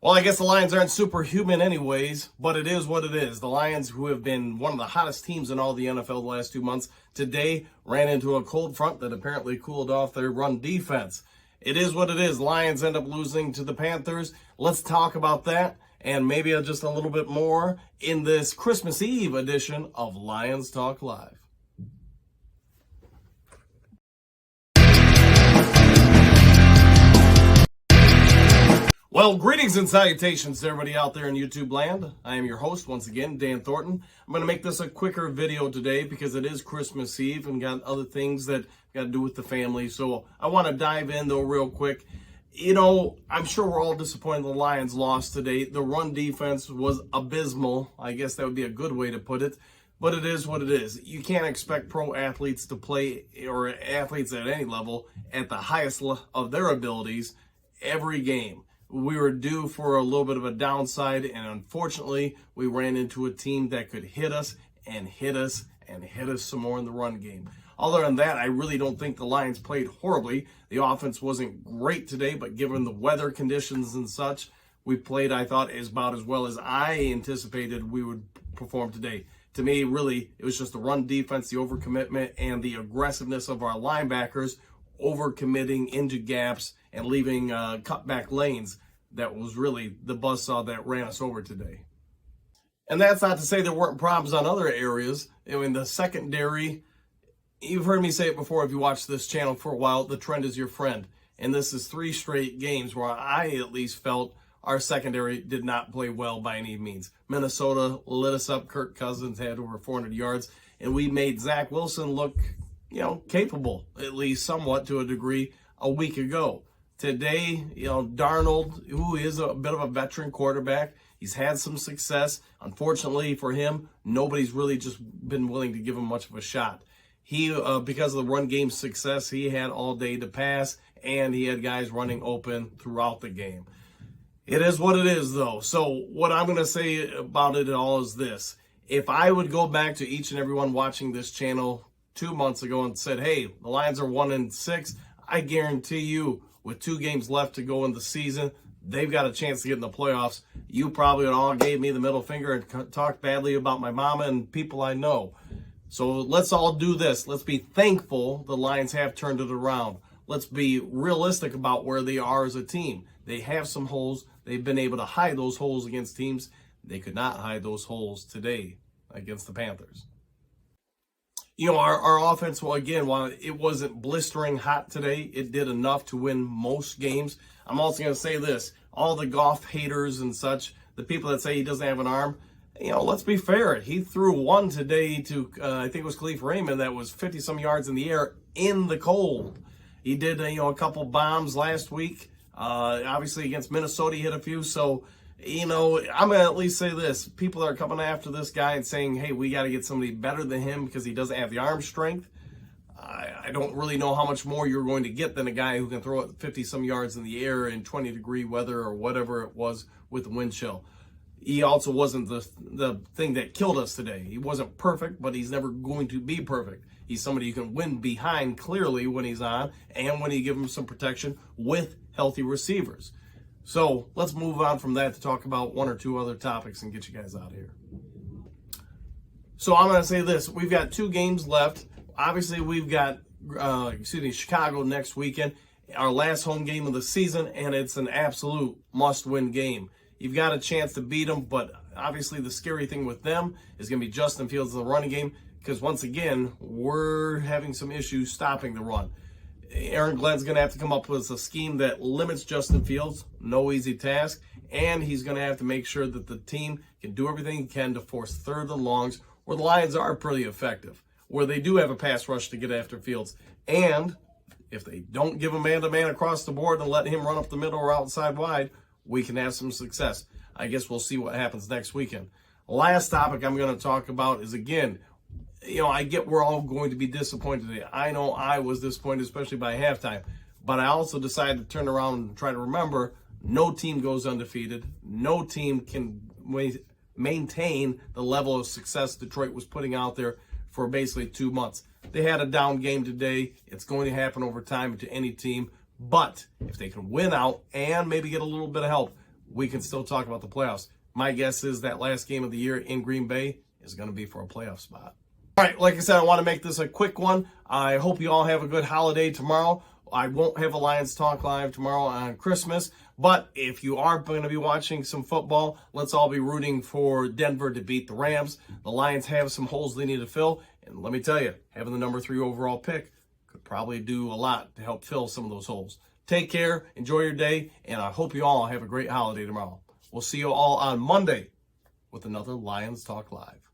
Well, I guess the Lions aren't superhuman anyways, but it is what it is. The Lions, who have been one of the hottest teams in all the NFL the last 2 months, today ran into a cold front that apparently cooled off their run defense. It is what it is. Lions end up losing to the Panthers. Let's talk about that and maybe just a little bit more in this Christmas Eve edition of Lions Talk Live. Well, greetings and salutations to everybody out there in YouTube land. I am your host once again, Dan Thornton. I'm going to make this a quicker video today because it is Christmas Eve and got other things that got to do with the family. So I want to dive in though real quick. You know, I'm sure we're all disappointed the Lions lost today. The run defense was abysmal. I guess that would be a good way to put it. But it is what it is. You can't expect pro athletes to play, or athletes at any level, at the highest of their abilities every game. We were due for a little bit of a downside, and unfortunately, we ran into a team that could hit us and hit us and hit us some more in the run game. Other than that, I really don't think the Lions played horribly. The offense wasn't great today, but given the weather conditions and such, we played, I thought, about as well as I anticipated we would perform today. To me, really, it was just the run defense, the overcommitment, and the aggressiveness of our linebackers overcommitting into gaps and leaving cutback lanes. That was really the buzzsaw that ran us over today. And that's not to say there weren't problems on other areas. I mean, the secondary, you've heard me say it before if you watch this channel for a while, the trend is your friend. And this is 3 straight games where I at least felt our secondary did not play well by any means. Minnesota lit us up. Kirk Cousins had over 400 yards. And we made Zach Wilson look, capable, at least somewhat to a degree, a week ago. Today, Darnold, who is a bit of a veteran quarterback, he's had some success. Unfortunately for him, nobody's really just been willing to give him much of a shot. He, because of the run game success, he had all day to pass, and he had guys running open throughout the game. It is what it is, though. So what I'm going to say about it all is this. If I would go back to each and everyone watching this channel 2 months ago and said, hey, the Lions are 1-6, I guarantee you, with 2 games left to go in the season, they've got a chance to get in the playoffs. You probably all gave me the middle finger and talked badly about my mama and people I know. So let's all do this. Let's be thankful the Lions have turned it around. Let's be realistic about where they are as a team. They have some holes. They've been able to hide those holes against teams. They could not hide those holes today against the Panthers. Our offense, well, again, while it wasn't blistering hot today, it did enough to win most games. I'm also going to say this. All the Goff haters and such, the people that say he doesn't have an arm, let's be fair. He threw one today to, I think it was Khalif Raymond, that was 50-some yards in the air in the cold. He did, a couple bombs last week. Obviously, against Minnesota, he hit a few. So, I'm going to at least say this. People are coming after this guy and saying, hey, we got to get somebody better than him because he doesn't have the arm strength. I don't really know how much more you're going to get than a guy who can throw it 50-some yards in the air in 20-degree weather or whatever it was with the wind chill. He also wasn't the thing that killed us today. He wasn't perfect, but he's never going to be perfect. He's somebody you can win behind clearly when he's on and when you give him some protection with healthy receivers. So let's move on from that to talk about 1 or 2 other topics and get you guys out of here. So I'm going to say this. We've got 2 games left. Obviously, we've got Chicago next weekend, our last home game of the season, and it's an absolute must-win game. You've got a chance to beat them, but obviously the scary thing with them is going to be Justin Fields in the running game because, once again, we're having some issues stopping the run. Aaron Glenn's going to have to come up with a scheme that limits Justin Fields. No easy task. And he's going to have to make sure that the team can do everything he can to force 3rd and longs where the Lions are pretty effective, where they do have a pass rush to get after Fields. And if they don't give him man-to-man across the board and let him run up the middle or outside wide, we can have some success. I guess we'll see what happens next weekend. Last topic I'm going to talk about is, again, I get we're all going to be disappointed today. I know I was disappointed, especially by halftime. But I also decided to turn around and try to remember no team goes undefeated. No team can maintain the level of success Detroit was putting out there for basically 2 months. They had a down game today. It's going to happen over time to any team. But if they can win out and maybe get a little bit of help, we can still talk about the playoffs. My guess is that last game of the year in Green Bay is going to be for a playoff spot. All right, like I said, I want to make this a quick one. I hope you all have a good holiday tomorrow. I won't have a Lions Talk Live tomorrow on Christmas, but if you are going to be watching some football, let's all be rooting for Denver to beat the Rams. The Lions have some holes they need to fill, and let me tell you, having the number 3 overall pick could probably do a lot to help fill some of those holes. Take care, enjoy your day, and I hope you all have a great holiday tomorrow. We'll see you all on Monday with another Lions Talk Live.